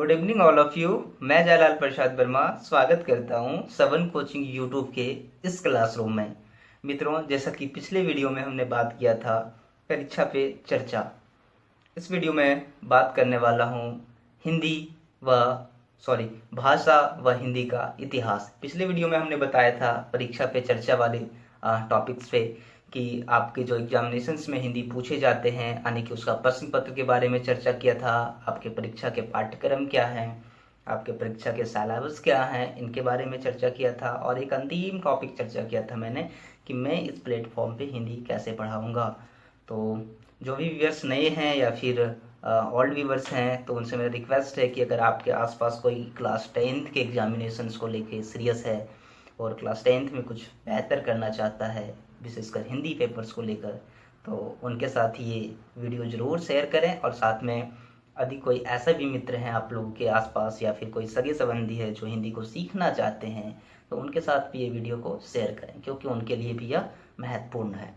Good evening all of you. मैं जयलाल प्रसाद वर्मा स्वागत करता हूं सवन कोचिंग यूट्यूब के इस क्लासरूम में। मित्रों, जैसा कि पिछले वीडियो में हमने बात किया था परीक्षा पे चर्चा, इस वीडियो में बात करने वाला हूं हिंदी व भाषा व हिंदी का इतिहास। पिछले वीडियो में हमने बताया था परीक्षा पे चर्चा वाले टॉपिक्स पे कि आपके जो एग्जामिनेशंस में हिंदी पूछे जाते हैं, यानी कि उसका प्रश्न पत्र के बारे में चर्चा किया था। आपके परीक्षा के पाठ्यक्रम क्या हैं, आपके परीक्षा के सिलेबस क्या हैं, इनके बारे में चर्चा किया था। और एक अंतिम टॉपिक चर्चा किया था मैंने कि मैं इस प्लेटफॉर्म पे हिंदी कैसे पढ़ाऊँगा। तो जो भी व्यूअर्स नए हैं या फिर ओल्ड व्यूअर्स हैं, तो उनसे मेरा रिक्वेस्ट है कि अगर आपके आसपास कोई क्लास 10th के एग्जामिनेशंस को लेके सीरियस है और क्लास 10th में कुछ बेहतर करना चाहता है, विशेषकर हिंदी पेपर्स को लेकर, तो उनके साथ ये वीडियो ज़रूर शेयर करें। और साथ में यदि कोई ऐसा भी मित्र हैं आप लोगों के आसपास या फिर कोई सगे संबंधी है जो हिंदी को सीखना चाहते हैं, तो उनके साथ भी ये वीडियो को शेयर करें, क्योंकि उनके लिए भी यह महत्वपूर्ण है।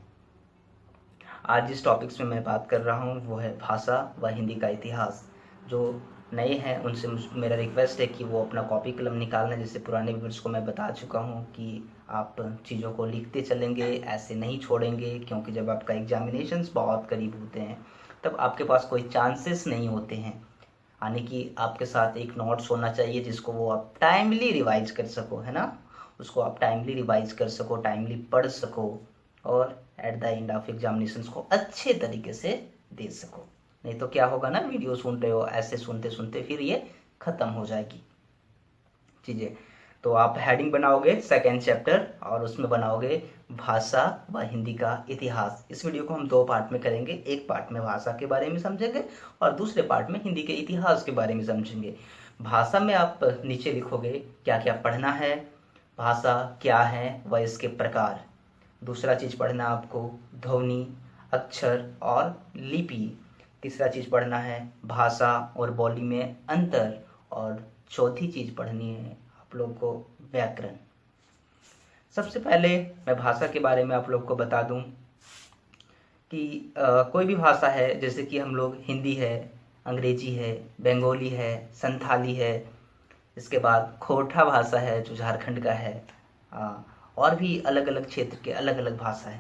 आज जिस टॉपिक्स में मैं बात कर रहा हूँ वो है भाषा व हिंदी का इतिहास। जो नए हैं उनसे मेरा रिक्वेस्ट है कि वो अपना कॉपी कलम निकालना। जैसे पुराने व्यूअर्स को मैं बता चुका हूँ कि आप चीज़ों को लिखते चलेंगे, ऐसे नहीं छोड़ेंगे, क्योंकि जब आपका एग्जामिनेशंस बहुत करीब होते हैं तब आपके पास कोई चांसेस नहीं होते हैं। यानी कि आपके साथ एक नोट्स होना चाहिए जिसको वो आप टाइमली रिवाइज कर सको, है ना। उसको आप टाइमली रिवाइज कर सको, टाइमली पढ़ सको और at the end of examinations को अच्छे तरीके से दे सको। नहीं तो क्या होगा ना, वीडियो सुन रहे हो, ऐसे सुनते सुनते फिर ये ख़त्म हो जाएगी चीज़ें। तो आप हेडिंग बनाओगे सेकेंड चैप्टर और उसमें बनाओगे भाषा व हिंदी का इतिहास। इस वीडियो को हम दो पार्ट में करेंगे। एक पार्ट में भाषा के बारे में समझेंगे और दूसरे पार्ट में हिंदी के इतिहास के बारे में समझेंगे। भाषा में आप नीचे लिखोगे क्या क्या पढ़ना है, भाषा क्या है व इसके प्रकार। दूसरा चीज़ पढ़ना आपको ध्वनि, अक्षर और लिपि। तीसरा चीज़ पढ़ना है भाषा और बोली में अंतर। और चौथी चीज़ पढ़नी है आप लोग को व्याकरण। सबसे पहले मैं भाषा के बारे में आप लोग को बता दूं कि कोई भी भाषा है, जैसे कि हम लोग हिंदी है, अंग्रेजी है, बंगाली है, संथाली है, इसके बाद खोरठा भाषा है जो झारखंड का है, और भी अलग अलग क्षेत्र के अलग अलग भाषा है।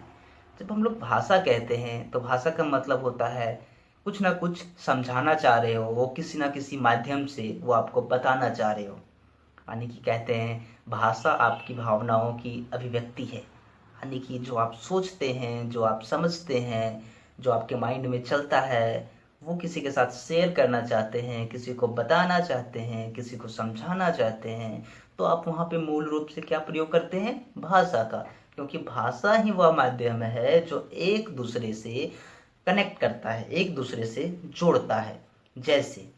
जब हम लोग भाषा कहते हैं तो भाषा का मतलब होता है कुछ ना कुछ समझाना चाह रहे हो, वो किसी ना किसी माध्यम से वो आपको बताना चाह रहे हो। यानी कि कहते हैं भाषा आपकी भावनाओं की अभिव्यक्ति है। यानी कि जो आप सोचते हैं, जो आप समझते हैं, जो आपके माइंड में चलता है, वो किसी के साथ शेयर करना चाहते हैं, किसी को बताना चाहते हैं, किसी को समझाना चाहते हैं, तो आप वहाँ पे मूल रूप से क्या प्रयोग करते हैं, भाषा का। क्योंकि भाषा ही वह माध्यम है जो एक दूसरे से कनेक्ट करता है, एक दूसरे से जोड़ता है। जैसे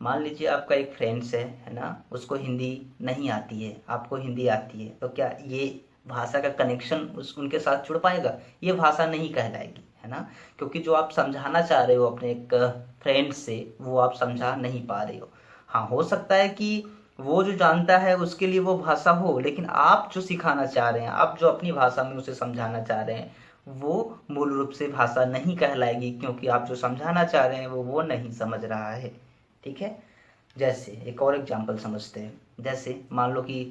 मान लीजिए आपका एक फ्रेंड्स है ना, उसको हिंदी नहीं आती है, आपको हिंदी आती है, तो क्या ये भाषा का कनेक्शन उनके साथ जुड़ पाएगा? ये भाषा नहीं कहलाएगी, है ना। क्योंकि जो आप समझाना चाह रहे हो अपने एक फ्रेंड से, वो आप समझा नहीं पा रहे हो। हाँ, हो सकता है कि वो जो जानता है उसके लिए वो भाषा हो, लेकिन आप जो सिखाना चाह रहे हैं, आप जो अपनी भाषा में उसे समझाना चाह रहे हैं, वो मूल रूप से भाषा नहीं कहलाएगी, क्योंकि आप जो समझाना चाह रहे हैं वो नहीं समझ रहा है। ठीक है। जैसे एक और एग्जांपल समझते हैं। जैसे मान लो कि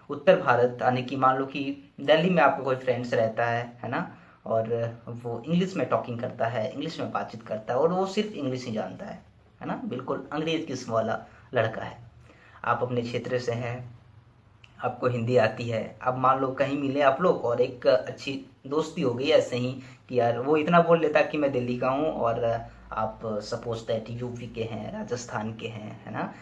उत्तर भारत, यानी कि मान लो कि दिल्ली में आपका कोई फ्रेंड्स रहता है ना, और वो इंग्लिश में टॉकिंग करता है, इंग्लिश में बातचीत करता है और वो सिर्फ इंग्लिश ही जानता है ना, बिल्कुल अंग्रेज किस्म वाला लड़का है। आप अपने क्षेत्र से हैं, आपको हिंदी आती है। अब मान लो कहीं मिले आप लोग और एक अच्छी दोस्ती हो गई ऐसे ही कि यार वो इतना बोल लेता कि मैं दिल्ली का हूँ और आप सपोज दैट यूपी के हैं, राजस्थान के हैं, है ना,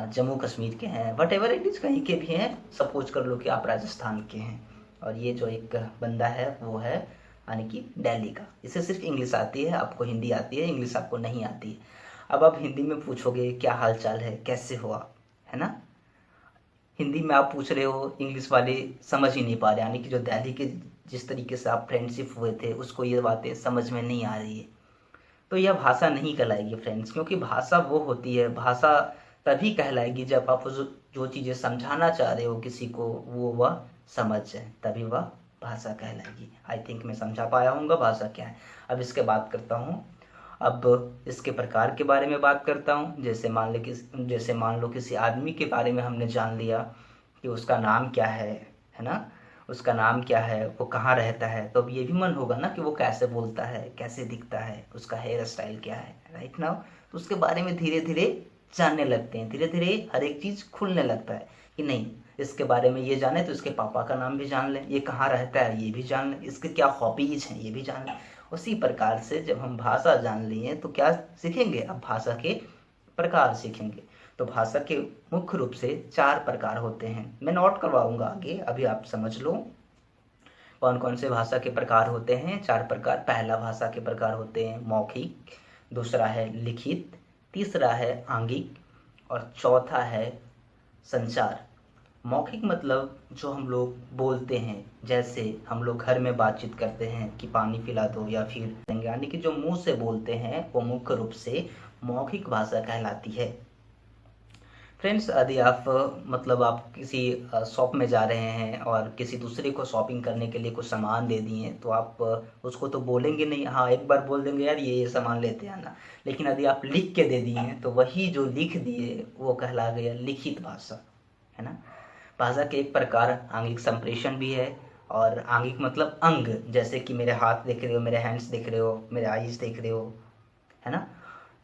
जम्मू कश्मीर के हैं, वट एवर इट इज, कहीं के भी हैं। सपोज कर लो कि आप राजस्थान के हैं और ये जो एक बंदा है वो है यानी कि दिल्ली का। इसे सिर्फ इंग्लिश आती है, आपको हिंदी आती है, इंग्लिश आपको नहीं आती है। अब आप हिंदी में पूछोगे क्या हाल चाल है, कैसे हो आप, है ना। हिंदी में आप पूछ रहे हो, इंग्लिश वाले समझ ही नहीं पा रहे, यानी कि जो दिल्ली के जिस तरीके से आप फ्रेंडशिप हुए थे उसको ये बातें समझ में नहीं आ रही है। तो यह भाषा नहीं कहलाएगी फ्रेंड्स, क्योंकि भाषा वो होती है, भाषा तभी कहलाएगी जब आप जो चीज़ें समझाना चाह रहे हो किसी को वो वह समझ जाए, तभी वह भाषा कहलाएगी। आई थिंक मैं समझा पाया हूँगा भाषा क्या है। अब इसके बात करता हूँ अब इसके प्रकार के बारे में बात करता हूँ। जैसे मान लो किसी आदमी के बारे में हमने जान लिया कि उसका नाम क्या है ना, उसका नाम क्या है, वो कहाँ रहता है, तो अब ये भी मन होगा ना कि वो कैसे बोलता है, कैसे दिखता है, उसका हेयर स्टाइल क्या है, राइट नाउ। तो उसके बारे में धीरे धीरे जानने लगते हैं, धीरे धीरे हर एक चीज़ खुलने लगता है कि नहीं, इसके बारे में ये जाने तो इसके पापा का नाम भी जान लें, ये कहाँ रहता है ये भी जान लें, इसके क्या हॉबीज हैं ये भी जान लें। उसी प्रकार से जब हम भाषा जान लिए तो क्या सीखेंगे, अब भाषा के प्रकार सीखेंगे। तो भाषा के मुख्य रूप से 4 प्रकार होते हैं, मैं नोट करवाऊंगा आगे, अभी आप समझ लो कौन कौन से भाषा के प्रकार होते हैं। 4 प्रकार। पहला भाषा के प्रकार होते हैं मौखिक, दूसरा है लिखित, तीसरा है आंगिक और चौथा है संचार। मौखिक मतलब जो हम लोग बोलते हैं, जैसे हम लोग घर में बातचीत करते हैं कि पानी पिला दो या फिर, यानी कि जो मुंह से बोलते हैं वो मुख्य रूप से मौखिक भाषा कहलाती है। फ्रेंड्स, यदि आप मतलब आप किसी शॉप में जा रहे हैं और किसी दूसरे को शॉपिंग करने के लिए कुछ सामान दे दिए, तो आप उसको तो बोलेंगे नहीं, हाँ एक बार बोल देंगे यार ये सामान लेते आना। लेकिन यदि आप लिख के दे दिए तो वही जो लिख दिए वो कहला गया लिखित भाषा, है ना। भाषा के एक प्रकार आंगिक संप्रेषण भी है। और आंगिक मतलब अंग, जैसे कि मेरे हाथ देख रहे हो, मेरे हैंड्स देख रहे हो, मेरे आईज देख रहे हो, है ना।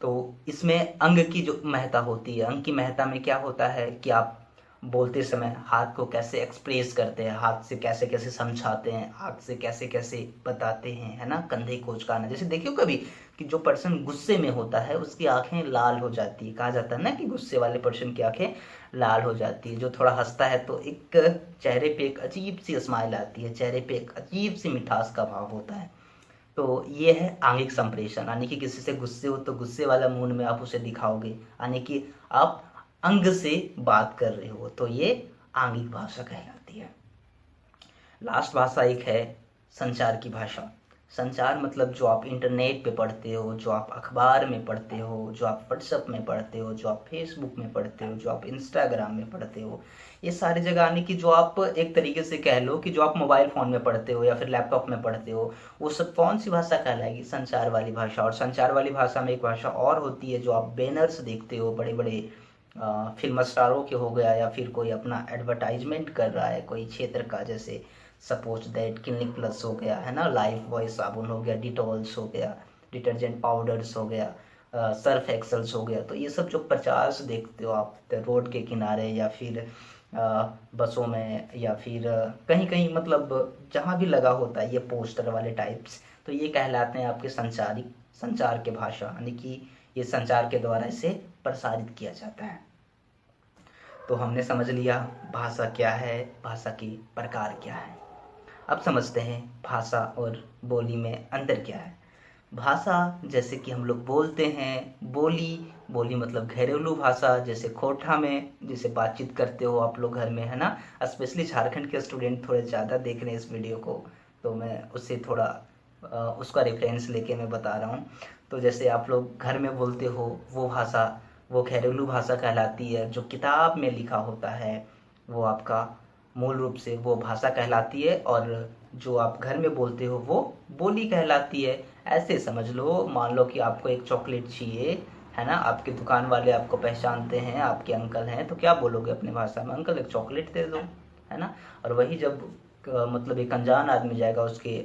तो इसमें अंग की जो महत्ता होती है, अंग की महत्ता में क्या होता है कि आप बोलते समय हाथ को कैसे एक्सप्रेस करते हैं, हाथ से कैसे कैसे समझाते हैं, हाथ से कैसे कैसे बताते हैं, है ना। कंधे को उचकाना, जैसे देखियो कभी कि जो पर्सन गुस्से में होता है उसकी आंखें लाल हो जाती है, कहा जाता है ना कि गुस्से वाले पर्सन की आंखें लाल हो जाती है। जो थोड़ा हंसता है तो एक चेहरे पे एक अजीब सी स्माइल आती है, चेहरे पे एक अजीब सी मिठास का भाव होता है। तो ये है आंगिक संप्रेषण, यानी कि किसी से गुस्से हो तो गुस्से वाला मूड में आप उसे दिखाओगे, यानी कि आप अंग से बात कर रहे हो, तो ये आंगिक भाषा कहलाती है। लास्ट भाषा एक है संचार की भाषा। संचार मतलब जो आप इंटरनेट पे पढ़ते हो, जो आप अखबार में पढ़ते हो, जो आप व्हाट्सएप में पढ़ते हो, जो आप फेसबुक में पढ़ते हो, जो आप इंस्टाग्राम में पढ़ते हो, ये सारी जगह आने की, जो आप एक तरीके से कह लो कि जो आप मोबाइल फ़ोन में पढ़ते हो या फिर लैपटॉप में पढ़ते हो, वो सब कौन सी भाषा कहलाएगी, संचार वाली भाषा। और संचार वाली भाषा में एक भाषा और होती है, जो आप बैनर्स देखते हो बड़े बड़े फिल्म स्टारों के हो गया, या फिर कोई अपना एडवर्टाइजमेंट कर रहा है कोई क्षेत्र का, जैसे सपोज दैट क्लिनिक प्लस हो गया, है ना, लाइफ बॉय साबुन हो गया, डिटॉल्स हो गया, डिटर्जेंट पाउडर्स हो गया, सर्फ एक्सल्स हो गया। तो ये सब जो प्रचार से देखते हो आप रोड के किनारे या फिर बसों में या फिर कहीं कहीं, मतलब जहाँ भी लगा होता है ये पोस्टर वाले टाइप्स, तो ये कहलाते हैं आपके संचार के भाषा, यानी कि ये संचार के द्वारा इसे प्रसारित किया जाता है। तो हमने समझ लिया भाषा क्या है, भाषा के प्रकार क्या है। अब समझते हैं भाषा और बोली में अंतर क्या है। भाषा जैसे कि हम लोग बोलते हैं, बोली मतलब घरेलू भाषा, जैसे खोटा में जैसे बातचीत करते हो आप लोग घर में, है ना। स्पेशली झारखंड के स्टूडेंट थोड़े ज़्यादा देख रहे हैं इस वीडियो को, तो मैं उससे थोड़ा उसका रेफरेंस लेके मैं बता रहा हूँ। तो जैसे आप लोग घर में बोलते हो वो भाषा, वो घरेलू भाषा कहलाती है। जो किताब में लिखा होता है वो आपका मूल रूप से वो भाषा कहलाती है, और जो आप घर में बोलते हो वो बोली कहलाती है। ऐसे समझ लो, मान लो कि आपको एक चॉकलेट चाहिए, है ना, आपके दुकान वाले आपको पहचानते हैं, आपके अंकल हैं, तो क्या बोलोगे अपनी भाषा में, अंकल एक चॉकलेट दे दो, है ना। और वही जब मतलब एक अनजान आदमी जाएगा उसके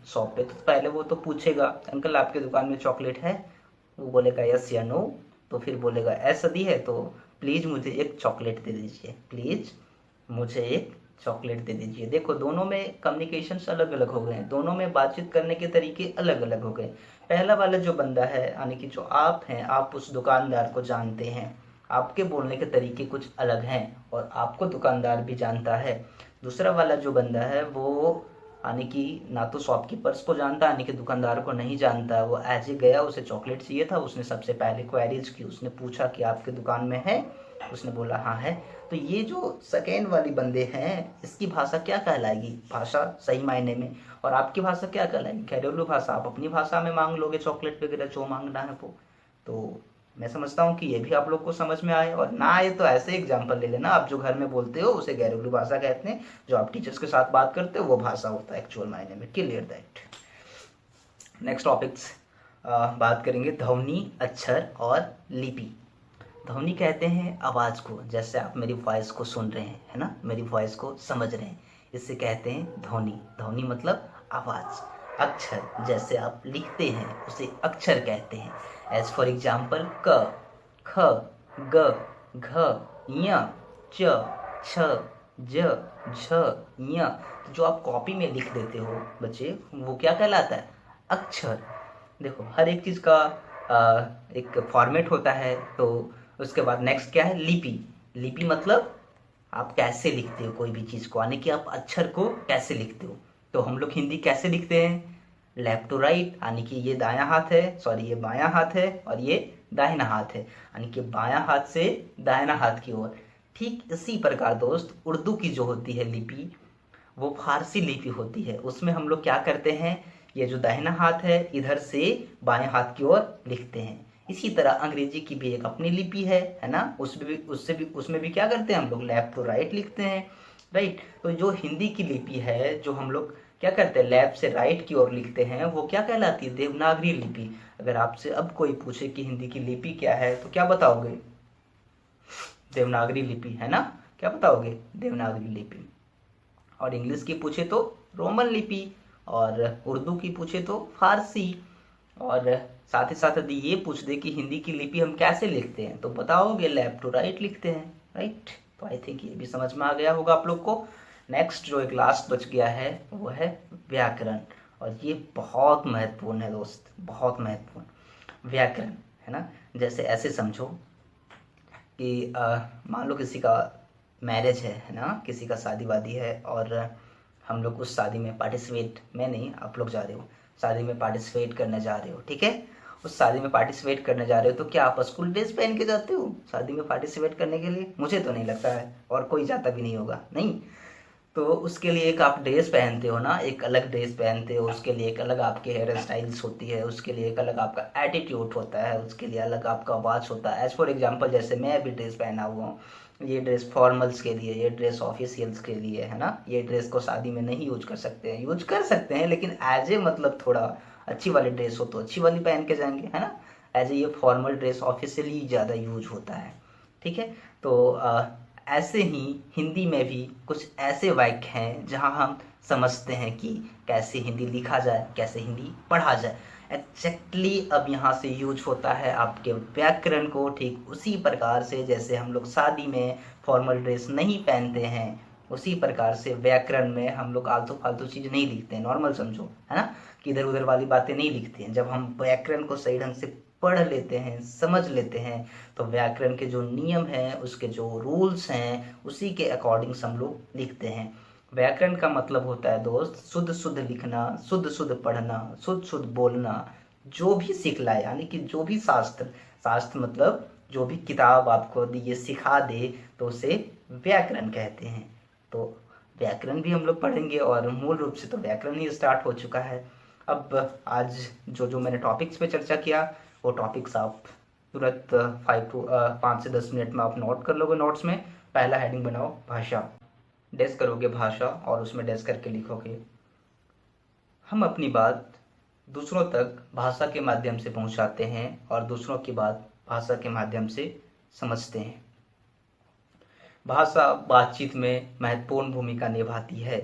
शॉप पे, तो पहले वो तो पूछेगा अंकल आपके दुकान में चॉकलेट है, वो बोलेगा यस या नो, तो फिर बोलेगा ऐसा दी है तो प्लीज़ मुझे एक चॉकलेट दे दीजिए, प्लीज़ मुझे एक चॉकलेट दे दीजिए। देखो दोनों में कम्युनिकेशंस अलग अलग हो गए हैं, दोनों में बातचीत करने के तरीके अलग अलग हो गए। पहला वाला जो बंदा है, यानी कि जो आप हैं, आप उस दुकानदार को जानते हैं, आपके बोलने के तरीके कुछ अलग हैं और आपको दुकानदार भी जानता है। दूसरा वाला जो बंदा है वो, यानी कि ना तो शॉपकीपर्स को जानता, यानी कि दुकानदार को नहीं जानता, वो ऐसे गया, उसे चॉकलेट चाहिए था, उसने सबसे पहले क्वेरीज की, उसने पूछा कि आपके दुकान में है, उसने बोला हाँ है। तो ये जो सेकेंड वाली बंदे हैं, इसकी भाषा क्या कहलाएगी, भाषा सही मायने में। और आपकी भाषा क्या कहलाएगी, घरेलू भाषा। आप अपनी भाषा में मांग लोगे चॉकलेट वगैरह जो मांगना है वो। तो मैं समझता हूँ कि ये भी आप लोग को समझ में आए, और ना आए तो ऐसे एग्जाम्पल ले लेना, आप जो घर में बोलते हो उसे घरेलू भाषा कहते हैं, जो आप टीचर्स के साथ बात करते हो वो भाषा होता है एक्चुअल मायने में। Clear that. नेक्स्ट टॉपिक्स, बात करेंगे ध्वनि, अक्षर और लिपि। ध्वनि कहते हैं आवाज़ को, जैसे आप मेरी वॉइस को सुन रहे हैं, है ना, मेरी वॉइस को समझ रहे हैं, इससे कहते हैं ध्वनि। ध्वनि मतलब आवाज़। अक्षर, जैसे आप लिखते हैं उसे अक्षर कहते हैं। एज फॉर एग्जाम्पल क, ख, ग, घ, ञ, च, छ, ज, झ, ञ। जो आप कॉपी में लिख देते हो बच्चे, वो क्या कहलाता है? अक्षर। देखो, हर एक चीज़ का एक फॉर्मेट होता है। तो उसके बाद नेक्स्ट क्या है? लिपि। लिपि मतलब आप कैसे लिखते हो कोई भी चीज़ को, यानी कि आप अक्षर को कैसे लिखते हो। तो हम लोग हिंदी कैसे लिखते हैं? लेफ्ट टू राइट, यानी कि ये दायां हाथ है, सॉरी ये बायां हाथ है और ये दाहिना हाथ है, यानी कि बायां हाथ से दाहिना हाथ की ओर। ठीक इसी प्रकार दोस्त, उर्दू की जो होती है लिपि, वो फारसी लिपि होती है। उसमें हम लोग क्या करते हैं, ये जो दाहिना हाथ है इधर से बाएं हाथ की ओर लिखते हैं। इसी तरह अंग्रेजी की भी एक अपनी लिपि है ना, उसमें भी क्या करते हैं हम लोग? लेफ्ट टू राइट लिखते हैं, राइट। तो जो हिंदी की लिपि है, जो हम लोग क्या करते हैं, लेफ्ट से राइट की ओर लिखते हैं, वो क्या कहलाती है? देवनागरी लिपि। अगर आपसे अब कोई पूछे कि हिंदी की लिपि क्या है, तो क्या बताओगे? देवनागरी लिपि, है ना। क्या बताओगे? देवनागरी लिपि। और इंग्लिश की पूछे तो रोमन लिपि, और उर्दू की पूछे तो फारसी। और साथ ही साथ यदि ये पूछ दे कि हिंदी की लिपि हम कैसे लिखते हैं, तो बताओगे लेफ्ट टू राइट लिखते हैं, राइट। तो आई थिंक ये भी समझ में आ गया होगा आप लोग को। नेक्स्ट जो एक लास्ट बच गया है वो है व्याकरण, और ये बहुत महत्वपूर्ण है दोस्त, बहुत महत्वपूर्ण व्याकरण, है ना। जैसे ऐसे समझो कि मान लो किसी का मैरिज है ना, किसी का शादी वादी है, और हम लोग उस शादी में पार्टिसिपेट, मैं नहीं आप लोग जा रहे हो शादी में पार्टिसिपेट करने जा रहे हो, ठीक है। उस शादी में पार्टिसिपेट करने जा रहे हो, तो क्या आप स्कूल ड्रेस पहन के जाते हो शादी में पार्टिसिपेट करने के लिए? मुझे तो नहीं लगता है, और कोई जाता भी नहीं होगा, नहीं। तो उसके लिए एक आप ड्रेस पहनते हो ना, एक अलग ड्रेस पहनते हो, उसके लिए एक अलग आपके हेयर स्टाइल्स होती है, उसके लिए एक अलग आपका एटीट्यूड होता है, उसके लिए अलग आपका वॉच होता है। एज फॉर एग्जांपल, जैसे मैं अभी ड्रेस पहना हुआ हूँ, ये ड्रेस फॉर्मल्स के लिए, ये ड्रेस ऑफिशियल्स के लिए, है ना। ये ड्रेस को शादी में नहीं यूज कर सकते हैं, यूज कर सकते हैं लेकिन एज ए मतलब थोड़ा अच्छी वाली ड्रेस हो तो अच्छी वाली पहन के जाएंगे, है ना। एज ए ये फॉर्मल ड्रेस ऑफिशियली ज़्यादा यूज होता है, ठीक है। तो ऐसे ही हिंदी में भी कुछ ऐसे वाक्य हैं जहाँ हम समझते हैं कि कैसे हिंदी लिखा जाए, कैसे हिंदी पढ़ा जाए। एग्जैक्टली अब यहाँ से यूज होता है आपके व्याकरण को, ठीक उसी प्रकार से जैसे हम लोग शादी में फॉर्मल ड्रेस नहीं पहनते हैं, उसी प्रकार से व्याकरण में हम लोग आलतू फालतू चीज़ नहीं लिखते हैं, नॉर्मल समझो, है ना, कि इधर उधर वाली बातें नहीं लिखते हैं। जब हम व्याकरण को सही ढंग से पढ़ लेते हैं, समझ लेते हैं, तो व्याकरण के जो नियम हैं, उसके जो रूल्स हैं, उसी के अकॉर्डिंग हम लोग लिखते हैं। व्याकरण का मतलब होता है दोस्त, शुद्ध शुद्ध लिखना, शुद्ध शुद्ध पढ़ना, शुद्ध शुद्ध बोलना। जो भी सिखलाए, यानी कि जो भी शास्त्र, शास्त्र मतलब जो भी किताब आपको ये सिखा दे, तो उसे व्याकरण कहते हैं। तो व्याकरण भी हम लोग पढ़ेंगे, और मूल रूप से तो व्याकरण ही स्टार्ट हो चुका है। अब आज जो जो मैंने टॉपिक्स पे चर्चा किया, वो टॉपिक्स आप तुरंत 5 से 10 मिनट में आप नोट कर लोगे नोट्स में। पहला हेडिंग बनाओ भाषा, डैश करोगे भाषा, और उसमें डैश करके लिखोगे हम अपनी बात दूसरों तक भाषा के माध्यम से पहुंचाते हैं, और दूसरों की बात भाषा के माध्यम से समझते हैं। भाषा बातचीत में महत्वपूर्ण भूमिका निभाती है।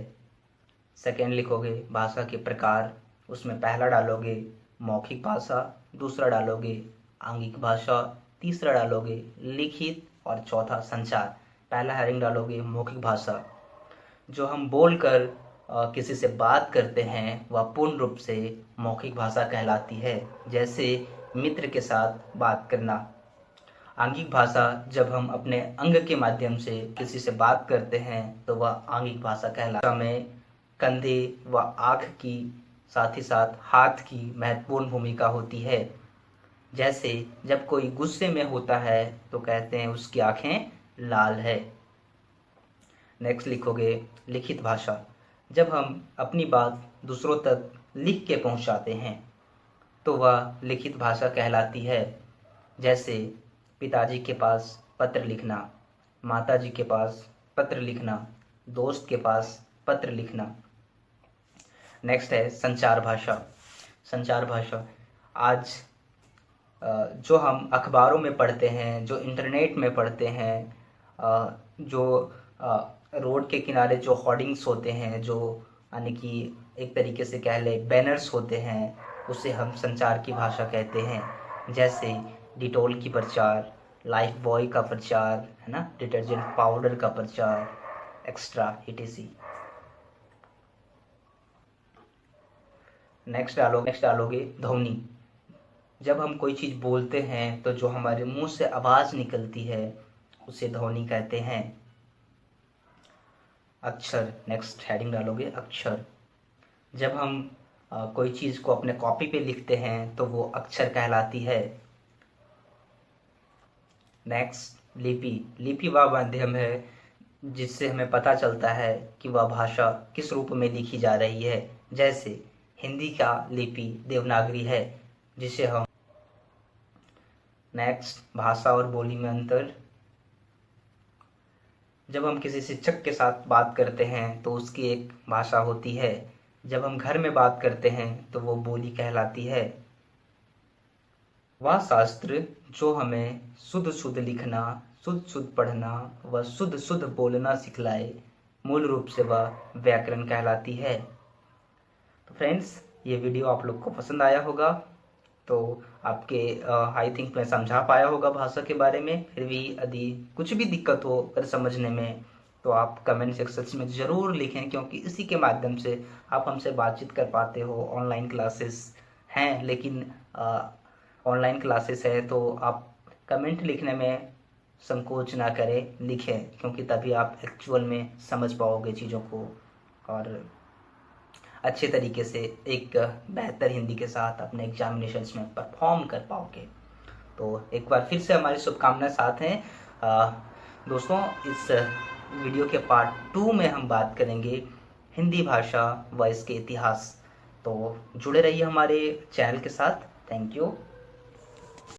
सेकेंड लिखोगे भाषा के प्रकार, उसमें पहला डालोगे मौखिक भाषा, दूसरा डालोगे आंगिक भाषा, तीसरा डालोगे लिखित, और चौथा संचार। पहला हेडिंग डालोगे मौखिक भाषा, जो हम बोलकर किसी से बात करते हैं वह पूर्ण रूप से मौखिक भाषा कहलाती है, जैसे मित्र के साथ बात करना। आंगिक भाषा, जब हम अपने अंग के माध्यम से किसी से बात करते हैं तो वह आंगिक भाषा कहलाता है। में कंधे व आँख की, साथ ही साथ हाथ की महत्वपूर्ण भूमिका होती है। जैसे जब कोई गुस्से में होता है तो कहते हैं उसकी आंखें लाल है। नेक्स्ट लिखोगे लिखित भाषा, जब हम अपनी बात दूसरों तक लिख के पहुंचाते हैं तो वह लिखित भाषा कहलाती है। जैसे पिताजी के पास पत्र लिखना, माताजी के पास पत्र लिखना, दोस्त के पास पत्र लिखना। नेक्स्ट है संचार भाषा। संचार भाषा, आज जो हम अखबारों में पढ़ते हैं, जो इंटरनेट में पढ़ते हैं, जो रोड के किनारे जो होर्डिंग्स होते हैं, जो यानी कि एक तरीके से कह ले बैनर्स होते हैं, उसे हम संचार की भाषा कहते हैं। जैसे डिटोल की प्रचार, लाइफ बॉय का प्रचार, है ना, डिटर्जेंट पाउडर का प्रचार, एक्स्ट्रा etc। नेक्स्ट डालोगे ध्वनि। जब हम कोई चीज़ बोलते हैं तो जो हमारे मुंह से आवाज़ निकलती है उसे ध्वनि कहते हैं। अक्षर, नेक्स्ट हेडिंग डालोगे अक्षर। जब हम कोई चीज़ को अपने कॉपी पे लिखते हैं तो वो अक्षर कहलाती है। नेक्स्ट लिपि। लिपि वह माध्यम है जिससे हमें पता चलता है कि वह भाषा किस रूप में लिखी जा रही है। जैसे हिंदी का लिपि देवनागरी है जिसे हम। नेक्स्ट भाषा और बोली में अंतर। जब हम किसी शिक्षक के साथ बात करते हैं तो उसकी एक भाषा होती है। जब हम घर में बात करते हैं तो वो बोली कहलाती है। वह शास्त्र जो हमें शुद्ध शुद्ध लिखना, शुद्ध शुद्ध पढ़ना व शुद्ध शुद्ध बोलना सिखलाए, मूल रूप से वह व्याकरण कहलाती है। तो फ्रेंड्स, ये वीडियो आप लोग को पसंद आया होगा। तो आपके आई थिंक मैं समझा पाया होगा भाषा के बारे में। फिर भी यदि कुछ भी दिक्कत हो अगर समझने में तो आप कमेंट सेक्शन में ज़रूर लिखें, क्योंकि इसी के माध्यम से आप हमसे बातचीत कर पाते हो। ऑनलाइन क्लासेस हैं, लेकिन ऑनलाइन क्लासेस है तो आप कमेंट लिखने में संकोच ना करें, लिखें, क्योंकि तभी आप एक्चुअल में समझ पाओगे चीज़ों को और अच्छे तरीके से एक बेहतर हिंदी के साथ अपने एग्जामिनेशंस में परफॉर्म कर पाओगे। तो एक बार फिर से हमारी शुभकामनाएं साथ हैं। दोस्तों, इस वीडियो के पार्ट 2 में हम बात करेंगे हिंदी भाषा व इसके इतिहास। तो जुड़े रहिए हमारे चैनल के साथ। Thank you.